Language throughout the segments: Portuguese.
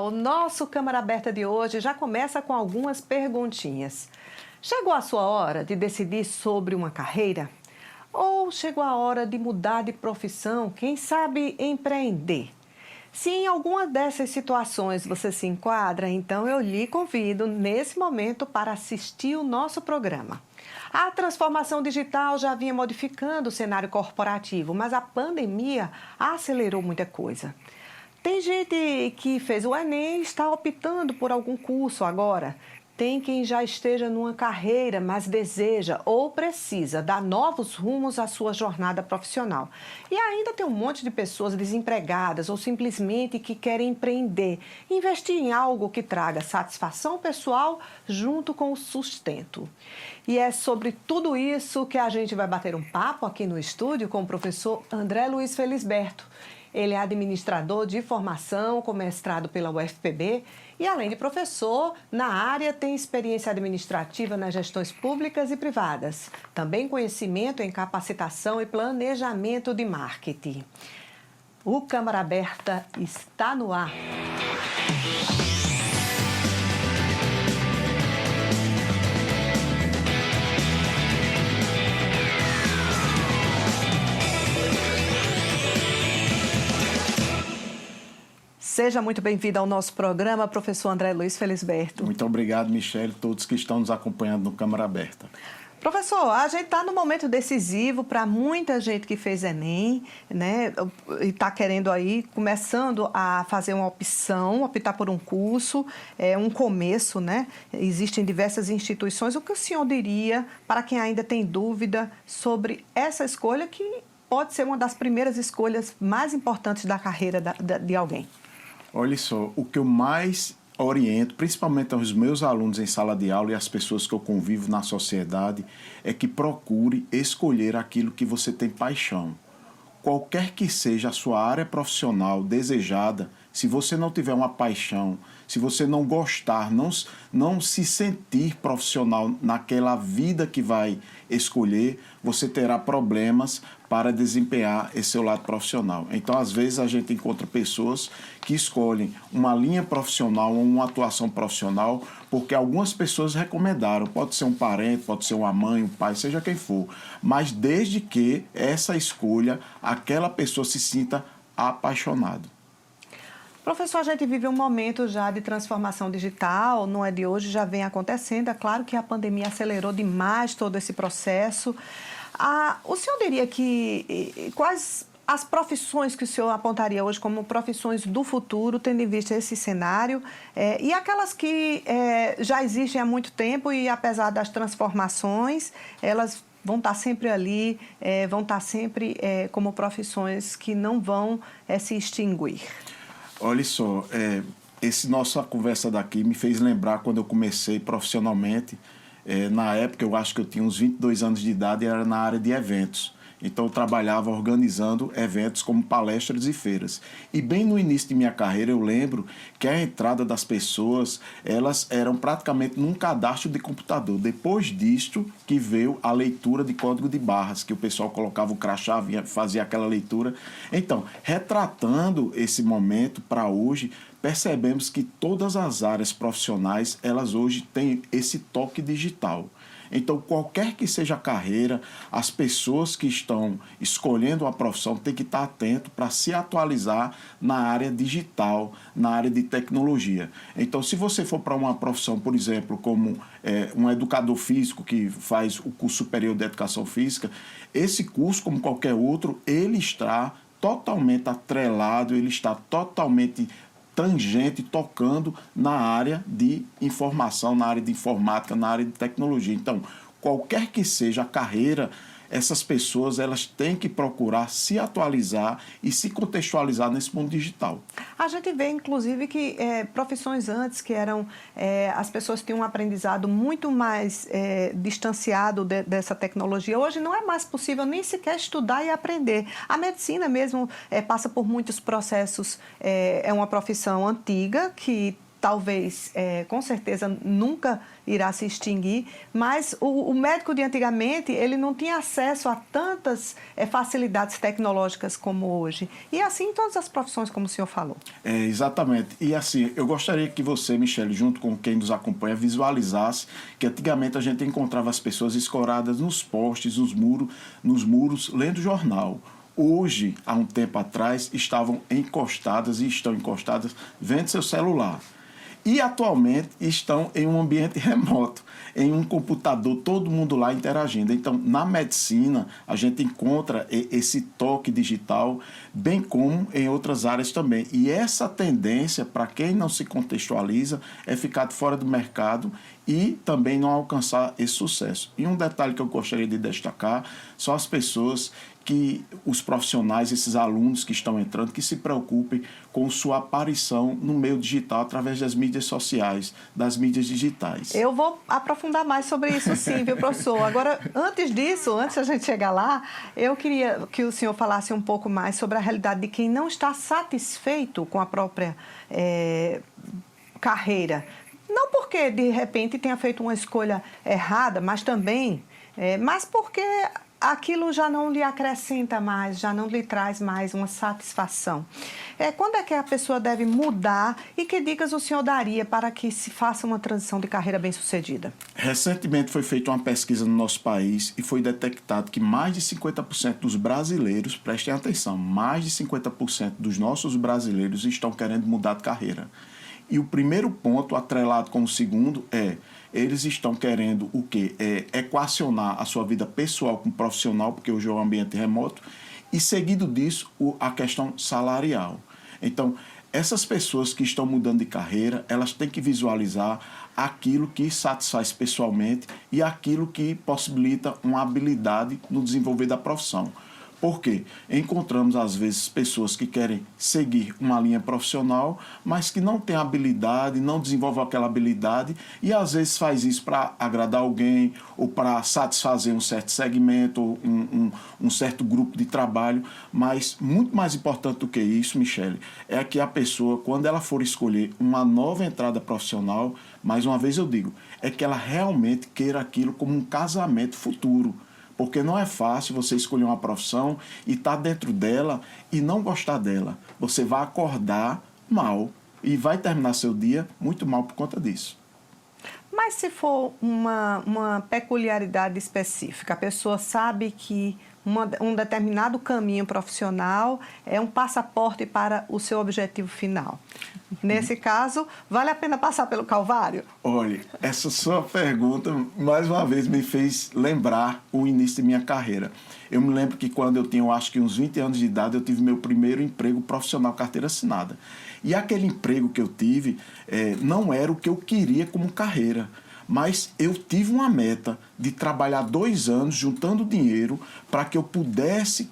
o nosso Câmara Aberta de hoje já começa com algumas perguntinhas. Chegou a sua hora de decidir sobre uma carreira? Ou chegou a hora de mudar de profissão, quem sabe empreender? Se em alguma dessas situações você se enquadra, então eu lhe convido nesse momento para assistir o nosso programa. A transformação digital já vinha modificando o cenário corporativo, mas a pandemia acelerou muita coisa. Tem gente que fez o Enem e está optando por algum curso agora. Tem quem já esteja numa carreira, mas deseja ou precisa dar novos rumos à sua jornada profissional. E ainda tem um monte de pessoas desempregadas ou simplesmente que querem empreender, investir em algo que traga satisfação pessoal junto com o sustento. E é sobre tudo isso que a gente vai bater um papo aqui no estúdio com o professor André Luiz Felisberto. Ele é administrador de formação, com mestrado pela UFPB e, além de professor, na área tem experiência administrativa nas gestões públicas e privadas. Também conhecimento em capacitação e planejamento de marketing. O Câmara Aberta está no ar. Seja muito bem-vindo ao nosso programa, professor André Luiz Felisberto. Muito obrigado, Michele, e todos que estão nos acompanhando no Câmara Aberta. Professor, a gente está num momento decisivo para muita gente que fez Enem, né? E está querendo aí, começando a fazer uma opção, optar por um curso, um começo, né? Existem diversas instituições. O que o senhor diria para quem ainda tem dúvida sobre essa escolha, que pode ser uma das primeiras escolhas mais importantes da carreira de alguém? Olha só, o que eu mais oriento, principalmente aos meus alunos em sala de aula e as pessoas que eu convivo na sociedade, é que procure escolher aquilo que você tem paixão. Qualquer que seja a sua área profissional desejada, se você não tiver uma paixão, se você não gostar, não se sentir profissional naquela vida que vai escolher, você terá problemas para desempenhar esse seu lado profissional. Então, às vezes, a gente encontra pessoas que escolhem uma linha profissional ou uma atuação profissional porque algumas pessoas recomendaram. Pode ser um parente, pode ser uma mãe, um pai, seja quem for. Mas desde que essa escolha, aquela pessoa se sinta apaixonado. Professor, a gente vive um momento já de transformação digital, não é de hoje, já vem acontecendo. É claro que a pandemia acelerou demais todo esse processo. O senhor diria que quais as profissões que o senhor apontaria hoje como profissões do futuro, tendo em vista esse cenário, e aquelas que já existem há muito tempo e, apesar das transformações, elas vão estar sempre ali, vão estar sempre como profissões que não vão se extinguir? Olha só, nossa conversa daqui me fez lembrar quando eu comecei profissionalmente. Na época, eu acho que eu tinha uns 22 anos de idade e era na área de eventos. Então, eu trabalhava organizando eventos como palestras e feiras. E bem no início de minha carreira, eu lembro que a entrada das pessoas, elas eram praticamente num cadastro de computador. Depois disto, que veio a leitura de código de barras, que o pessoal colocava o crachá, fazia aquela leitura. Então, retratando esse momento para hoje, percebemos que todas as áreas profissionais, elas hoje têm esse toque digital. Então, qualquer que seja a carreira, as pessoas que estão escolhendo a profissão têm que estar atento para se atualizar na área digital, na área de tecnologia. Então, se você for para uma profissão, por exemplo, como um educador físico que faz o curso superior de educação física, esse curso, como qualquer outro, ele está totalmente atrelado, ele está totalmente tangente, tocando na área de informação, na área de informática, na área de tecnologia. Então, qualquer que seja a carreira, essas pessoas elas têm que procurar se atualizar e se contextualizar nesse mundo digital. A gente vê, inclusive, que profissões antes que eram... as pessoas tinham um aprendizado muito mais distanciado dessa tecnologia. Hoje não é mais possível nem sequer estudar e aprender. A medicina mesmo passa por muitos processos. É uma profissão antiga que talvez, com certeza, nunca irá se extinguir, mas o médico de antigamente, ele não tinha acesso a tantas facilidades tecnológicas como hoje. E assim em todas as profissões, como o senhor falou. Exatamente. E assim, eu gostaria que você, Michele, junto com quem nos acompanha, visualizasse que antigamente a gente encontrava as pessoas escoradas nos postes, nos muros, lendo jornal. Hoje, há um tempo atrás, estavam encostadas e estão encostadas vendo seu celular. E atualmente estão em um ambiente remoto, em um computador, todo mundo lá interagindo. Então, na medicina, a gente encontra esse toque digital, bem como em outras áreas também. E essa tendência, para quem não se contextualiza, é ficar fora do mercado e também não alcançar esse sucesso. E um detalhe que eu gostaria de destacar são as pessoas os profissionais, esses alunos que estão entrando, que se preocupem com sua aparição no meio digital através das mídias sociais, das mídias digitais. Eu vou aprofundar mais sobre isso sim, viu, professor? Agora, antes disso, antes da gente chegar lá, eu queria que o senhor falasse um pouco mais sobre a realidade de quem não está satisfeito com a própria carreira. Não porque, de repente, tenha feito uma escolha errada, mas também, mas porque aquilo já não lhe acrescenta mais, já não lhe traz mais uma satisfação. Quando é que a pessoa deve mudar e que dicas o senhor daria para que se faça uma transição de carreira bem-sucedida? Recentemente foi feita uma pesquisa no nosso país e foi detectado que mais de 50% dos brasileiros, prestem atenção, mais de 50% dos nossos brasileiros estão querendo mudar de carreira. E o primeiro ponto, atrelado com o segundo, eles estão querendo o quê? Equacionar a sua vida pessoal com profissional, porque hoje é um ambiente remoto, e seguido disso, a questão salarial. Então, essas pessoas que estão mudando de carreira, elas têm que visualizar aquilo que satisfaz pessoalmente e aquilo que possibilita uma habilidade no desenvolver da profissão. Por quê? Encontramos, às vezes, pessoas que querem seguir uma linha profissional, mas que não têm habilidade, não desenvolvem aquela habilidade e, às vezes, faz isso para agradar alguém ou para satisfazer um certo segmento, ou um certo grupo de trabalho. Mas, muito mais importante do que isso, Michele, é que a pessoa, quando ela for escolher uma nova entrada profissional, mais uma vez eu digo, é que ela realmente queira aquilo como um casamento futuro. Porque não é fácil você escolher uma profissão e estar dentro dela e não gostar dela. Você vai acordar mal e vai terminar seu dia muito mal por conta disso. Mas se for uma peculiaridade específica, a pessoa sabe que um determinado caminho profissional é um passaporte para o seu objetivo final. Nesse caso, vale a pena passar pelo Calvário? Olha, essa sua pergunta, mais uma vez, me fez lembrar o início de minha carreira. Eu me lembro que quando eu tinha, acho que uns 20 anos de idade, eu tive meu primeiro emprego profissional, carteira assinada. E aquele emprego que eu tive não era o que eu queria como carreira. Mas eu tive uma meta de trabalhar 2 anos juntando dinheiro para que eu pudesse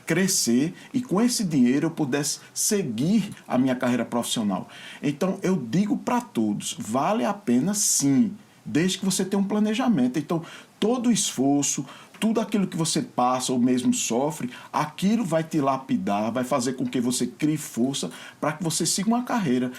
crescer e com esse dinheiro eu pudesse seguir a minha carreira profissional. Então eu digo para todos, vale a pena sim, desde que você tenha um planejamento. Então todo esforço, tudo aquilo que você passa ou mesmo sofre, aquilo vai te lapidar, vai fazer com que você crie força para que você siga uma carreira.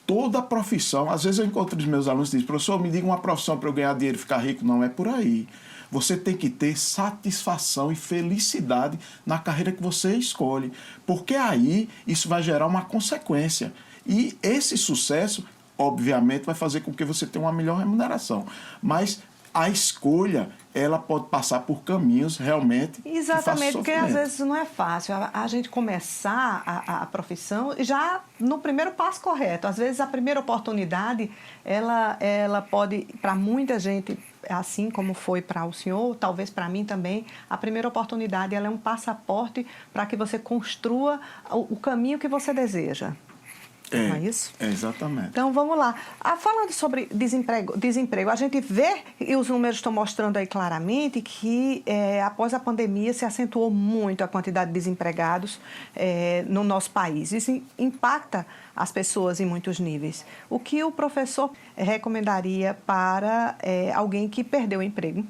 Toda profissão, às vezes eu encontro os meus alunos e dizem, professor, me diga uma profissão para eu ganhar dinheiro e ficar rico. Não é por aí. Você tem que ter satisfação e felicidade na carreira que você escolhe, porque aí isso vai gerar uma consequência. E esse sucesso, obviamente, vai fazer com que você tenha uma melhor remuneração. Mas a escolha, ela pode passar por caminhos realmente. Exatamente, porque às vezes não é fácil a gente começar a profissão já no primeiro passo correto. Às vezes a primeira oportunidade, ela pode, para muita gente, assim como foi para o senhor, talvez para mim também, a primeira oportunidade ela é um passaporte para que você construa o caminho que você deseja. Não é isso? Exatamente. Então, vamos lá. Falando sobre desemprego, a gente vê, e os números estão mostrando aí claramente, que após a pandemia se acentuou muito a quantidade de desempregados no nosso país. Isso impacta as pessoas em muitos níveis. O que o professor recomendaria para alguém que perdeu o emprego,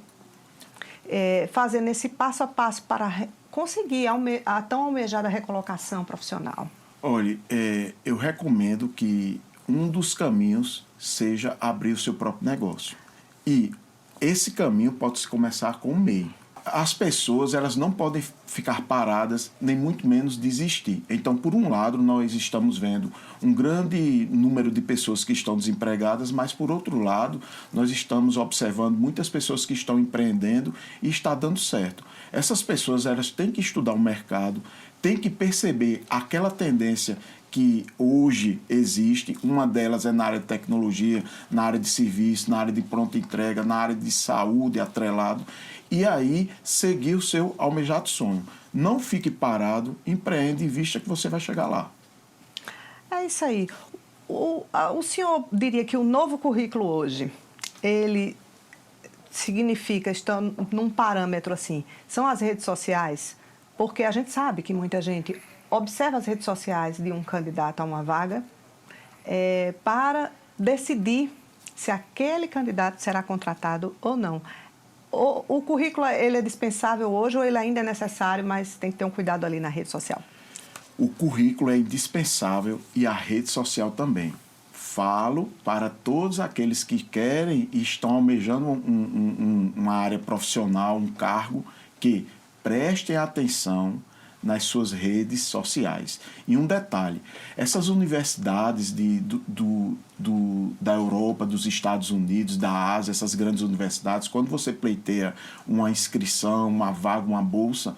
fazendo esse passo a passo para conseguir a tão almejada recolocação profissional? Olha, eu recomendo que um dos caminhos seja abrir o seu próprio negócio. E esse caminho pode começar com o MEI. As pessoas, elas não podem ficar paradas, nem muito menos desistir. Então, por um lado, nós estamos vendo um grande número de pessoas que estão desempregadas, mas, por outro lado, nós estamos observando muitas pessoas que estão empreendendo e está dando certo. Essas pessoas, elas têm que estudar o mercado, têm que perceber aquela tendência que hoje existe. Uma delas é na área de tecnologia, na área de serviço, na área de pronta entrega, na área de saúde, atrelado, e aí seguir o seu almejado sonho. Não fique parado, empreende e vista que você vai chegar lá. É isso aí. O senhor diria que o novo currículo hoje, ele significa, está num parâmetro assim, são as redes sociais? Porque a gente sabe que muita gente observa as redes sociais de um candidato a uma vaga para decidir se aquele candidato será contratado ou não. O currículo, ele é dispensável hoje ou ele ainda é necessário, mas tem que ter um cuidado ali na rede social? O currículo é indispensável e a rede social também. Falo para todos aqueles que querem e estão almejando uma área profissional, um cargo, que prestem atenção nas suas redes sociais. E um detalhe, essas universidades da Europa, dos Estados Unidos, da Ásia, essas grandes universidades, quando você pleiteia uma inscrição, uma vaga, uma bolsa,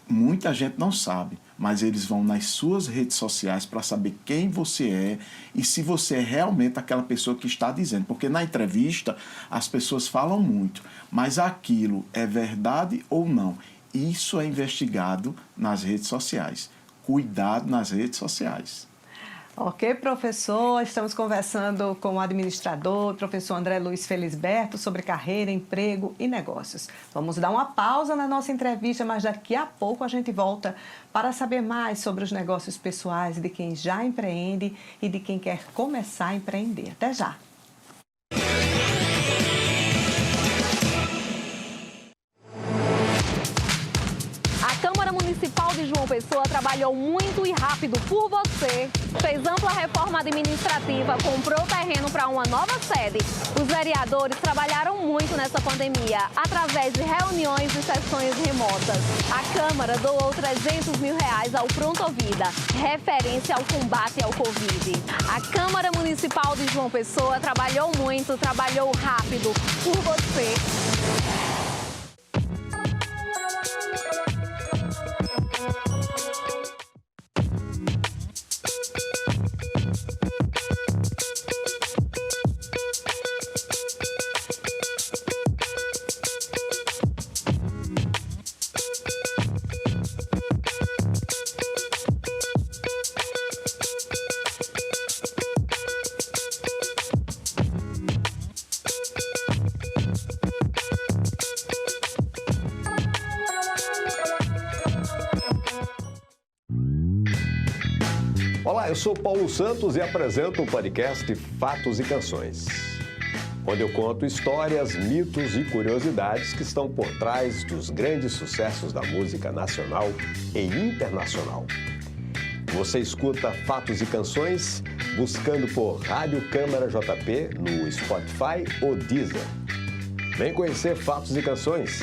muita gente não sabe, mas eles vão nas suas redes sociais para saber quem você é e se você é realmente aquela pessoa que está dizendo. Porque na entrevista as pessoas falam muito, mas aquilo é verdade ou não? Isso é investigado nas redes sociais. Cuidado nas redes sociais. Ok, professor. Estamos conversando com o administrador, professor André Luiz Felisberto, sobre carreira, emprego e negócios. Vamos dar uma pausa na nossa entrevista, mas daqui a pouco a gente volta para saber mais sobre os negócios pessoais de quem já empreende e de quem quer começar a empreender. Até já! A Câmara Municipal de João Pessoa trabalhou muito e rápido por você. Fez ampla reforma administrativa, comprou terreno para uma nova sede. Os vereadores trabalharam muito nessa pandemia, através de reuniões e sessões remotas. A Câmara doou R$300 mil ao Prontovida, referência ao combate ao Covid. A Câmara Municipal de João Pessoa trabalhou muito, trabalhou rápido por você. Olá, eu sou Paulo Santos e apresento o podcast Fatos e Canções, onde eu conto histórias, mitos e curiosidades que estão por trás dos grandes sucessos da música nacional e internacional. Você escuta Fatos e Canções buscando por Rádio Câmara JP no Spotify ou Deezer. Vem conhecer Fatos e Canções,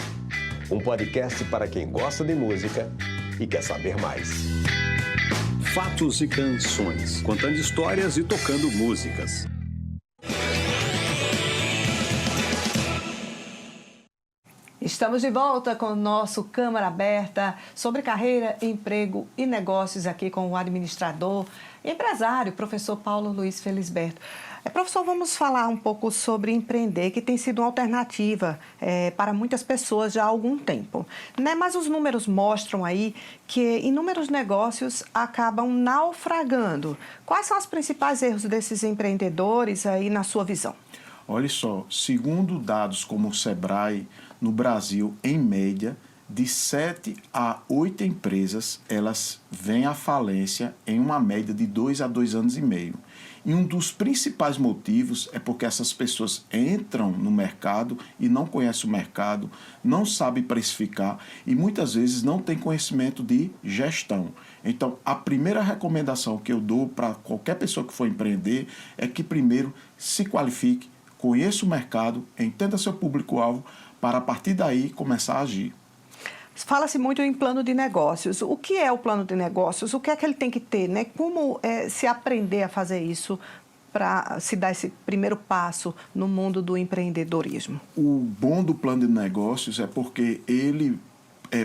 um podcast para quem gosta de música e quer saber mais. Fatos e Canções, contando histórias e tocando músicas. Estamos de volta com o nosso Câmara Aberta sobre carreira, emprego e negócios aqui com o administrador, empresário, professor Paulo Luiz Felisberto. Professor, vamos falar um pouco sobre empreender, que tem sido uma alternativa para muitas pessoas já há algum tempo, né? Mas os números mostram aí que inúmeros negócios acabam naufragando. Quais são os principais erros desses empreendedores aí na sua visão? Olha só, segundo dados como o Sebrae, no Brasil, em média, de 7 a 8 empresas, elas vêm à falência em uma média de 2 a 2 anos e meio. E um dos principais motivos é porque essas pessoas entram no mercado e não conhecem o mercado, não sabem precificar e muitas vezes não têm conhecimento de gestão. Então, a primeira recomendação que eu dou para qualquer pessoa que for empreender é que primeiro se qualifique, conheça o mercado, entenda seu público-alvo, para a partir daí começar a agir. Fala-se muito em plano de negócios. O que é o plano de negócios? O que é que ele tem que ter, né? Como se aprender a fazer isso para se dar esse primeiro passo no mundo do empreendedorismo? O bom do plano de negócios é porque ele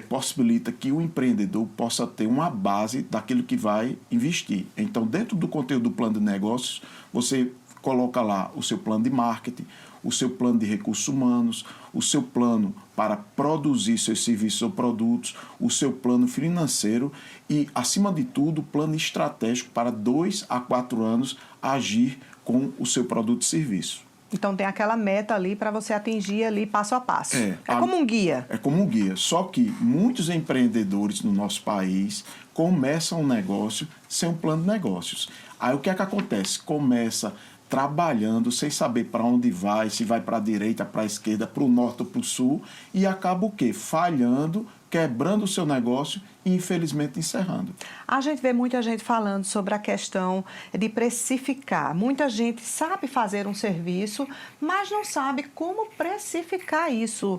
possibilita que o empreendedor possa ter uma base daquilo que vai investir. Então, dentro do conteúdo do plano de negócios, você coloca lá o seu plano de marketing, o seu plano de recursos humanos, o seu plano para produzir seus serviços ou produtos, o seu plano financeiro e, acima de tudo, o plano estratégico para 2 a 4 anos agir com o seu produto e serviço. Então tem aquela meta ali para você atingir ali passo a passo. É como um guia. É como um guia. Só que muitos empreendedores no nosso país começam um negócio sem um plano de negócios. Aí o que é que acontece? Começa trabalhando sem saber para onde vai, se vai para a direita, para a esquerda, para o norte ou para o sul, e acaba o quê? Falhando, quebrando o seu negócio e, infelizmente, encerrando. A gente vê muita gente falando sobre a questão de precificar. Muita gente sabe fazer um serviço, mas não sabe como precificar isso.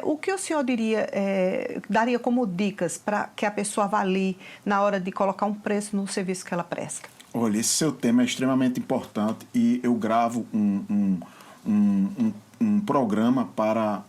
O que o senhor daria como dicas para que a pessoa avalie na hora de colocar um preço no serviço que ela presta? Olha, esse seu tema é extremamente importante e eu gravo um programa para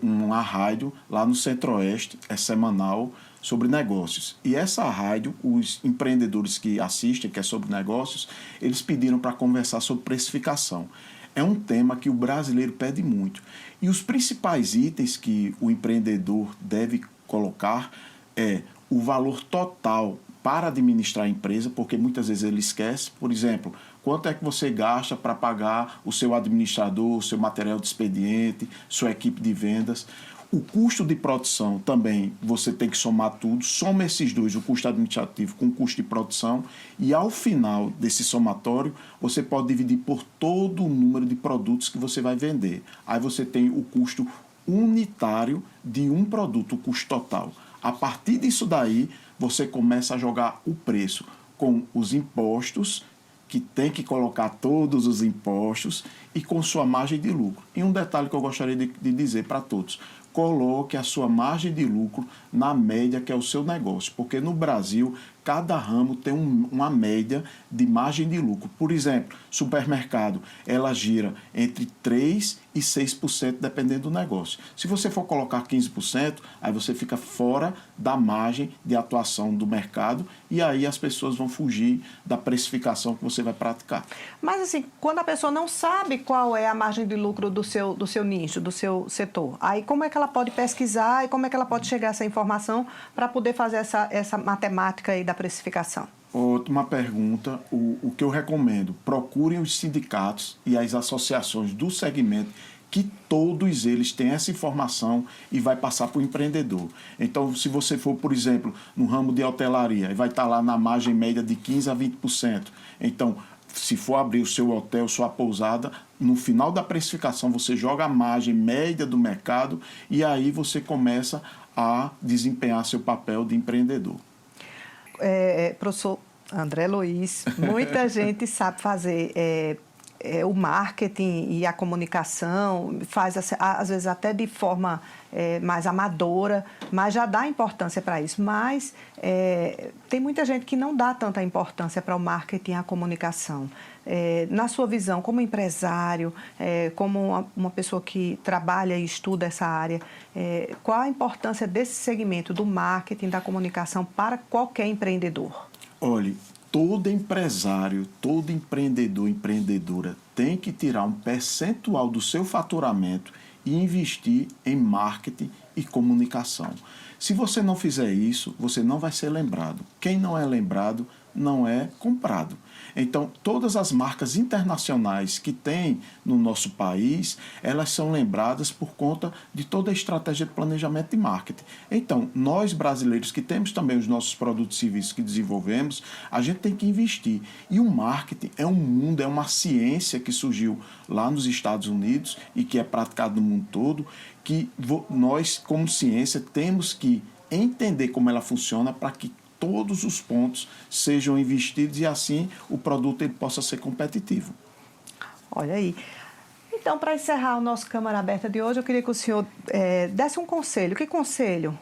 uma rádio lá no Centro-Oeste, é semanal, sobre negócios. E essa rádio, os empreendedores que assistem, que é sobre negócios, eles pediram para conversar sobre precificação. É um tema que o brasileiro pede muito. E os principais itens que o empreendedor deve colocar é o valor total para administrar a empresa, porque muitas vezes ele esquece. Por exemplo, quanto é que você gasta para pagar o seu administrador, o seu material de expediente, sua equipe de vendas. O custo de produção também, você tem que somar tudo, soma esses dois, o custo administrativo com o custo de produção, e ao final desse somatório, você pode dividir por todo o número de produtos que você vai vender. Aí você tem o custo unitário de um produto, o custo total. A partir disso daí, você começa a jogar o preço com os impostos, que tem que colocar todos os impostos, e com sua margem de lucro. E um detalhe que eu gostaria de dizer para todos: coloque a sua margem de lucro na média que é o seu negócio, porque no Brasil cada ramo tem uma média de margem de lucro. Por exemplo, supermercado, ela gira entre 3% e 6% dependendo do negócio. Se você for colocar 15%, aí você fica fora da margem de atuação do mercado e aí as pessoas vão fugir da precificação que você vai praticar. Mas assim, quando a pessoa não sabe qual é a margem de lucro do seu nicho, do seu setor, aí como é que ela pode pesquisar e como é que ela pode chegar a essa informação para poder fazer essa matemática aí da precificação? Uma pergunta, o que eu recomendo, procurem os sindicatos e as associações do segmento, que todos eles têm essa informação e vai passar para o empreendedor. Então, se você for, por exemplo, no ramo de hotelaria, vai estar lá na margem média de 15% a 20%. Então, se for abrir o seu hotel, sua pousada, no final da precificação você joga a margem média do mercado e aí você começa a desempenhar seu papel de empreendedor. Professor André Luiz, muita gente sabe fazer o marketing e a comunicação, faz às vezes até de forma mais amadora, mas já dá importância para isso. Mas tem muita gente que não dá tanta importância para o marketing e a comunicação. Na sua visão, como empresário, como uma pessoa que trabalha e estuda essa área, qual a importância desse segmento do marketing, da comunicação para qualquer empreendedor? Olhe, todo empresário, todo empreendedor, empreendedora tem que tirar um percentual do seu faturamento e investir em marketing e comunicação. Se você não fizer isso, você não vai ser lembrado. Quem não é lembrado não é comprado. Então, todas as marcas internacionais que tem no nosso país, elas são lembradas por conta de toda a estratégia de planejamento de marketing. Então, nós brasileiros que temos também os nossos produtos e serviços que desenvolvemos, a gente tem que investir. E o marketing é um mundo, é uma ciência que surgiu lá nos Estados Unidos e que é praticado no mundo todo, que nós, como ciência, temos que entender como ela funciona para que todos os pontos sejam investidos e assim o produto ele possa ser competitivo. Olha aí. Então, para encerrar o nosso Câmara Aberta de hoje, eu queria que o senhor desse um conselho. Que conselho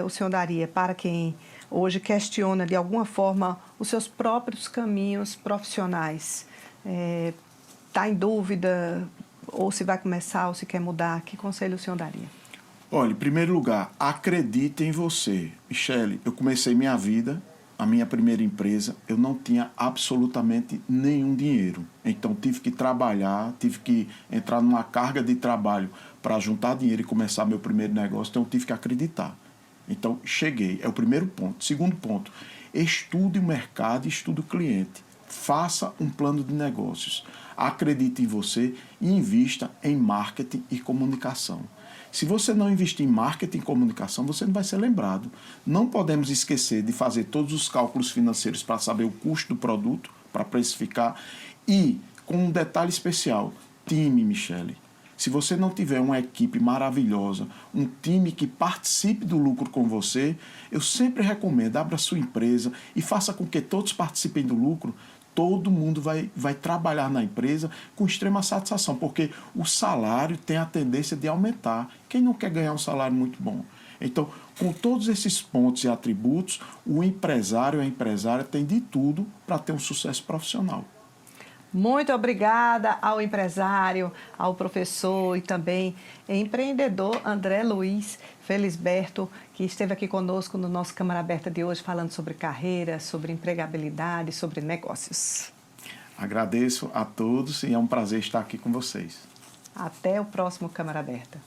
o senhor daria para quem hoje questiona de alguma forma os seus próprios caminhos profissionais? Está em dúvida ou se vai começar ou se quer mudar? Que conselho o senhor daria? Olha, em primeiro lugar, acredite em você. Michele, eu comecei minha vida, a minha primeira empresa, eu não tinha absolutamente nenhum dinheiro. Então, tive que trabalhar, tive que entrar numa carga de trabalho para juntar dinheiro e começar meu primeiro negócio. Então, eu tive que acreditar. Então, cheguei. É o primeiro ponto. Segundo ponto, estude o mercado e estude o cliente. Faça um plano de negócios. Acredite em você e invista em marketing e comunicação. Se você não investir em marketing e comunicação, você não vai ser lembrado. Não podemos esquecer de fazer todos os cálculos financeiros para saber o custo do produto, para precificar. E, com um detalhe especial, time, Michele. Se você não tiver uma equipe maravilhosa, um time que participe do lucro com você, eu sempre recomendo, abra sua empresa e faça com que todos participem do lucro. Todo mundo vai trabalhar na empresa com extrema satisfação, porque o salário tem a tendência de aumentar. Quem não quer ganhar um salário muito bom? Então, com todos esses pontos e atributos, o empresário, a empresária tem de tudo para ter um sucesso profissional. Muito obrigada ao empresário, ao professor e também empreendedor André Luiz Felisberto, que esteve aqui conosco no nosso Câmara Aberta de hoje, falando sobre carreira, sobre empregabilidade, sobre negócios. Agradeço a todos e é um prazer estar aqui com vocês. Até o próximo Câmara Aberta.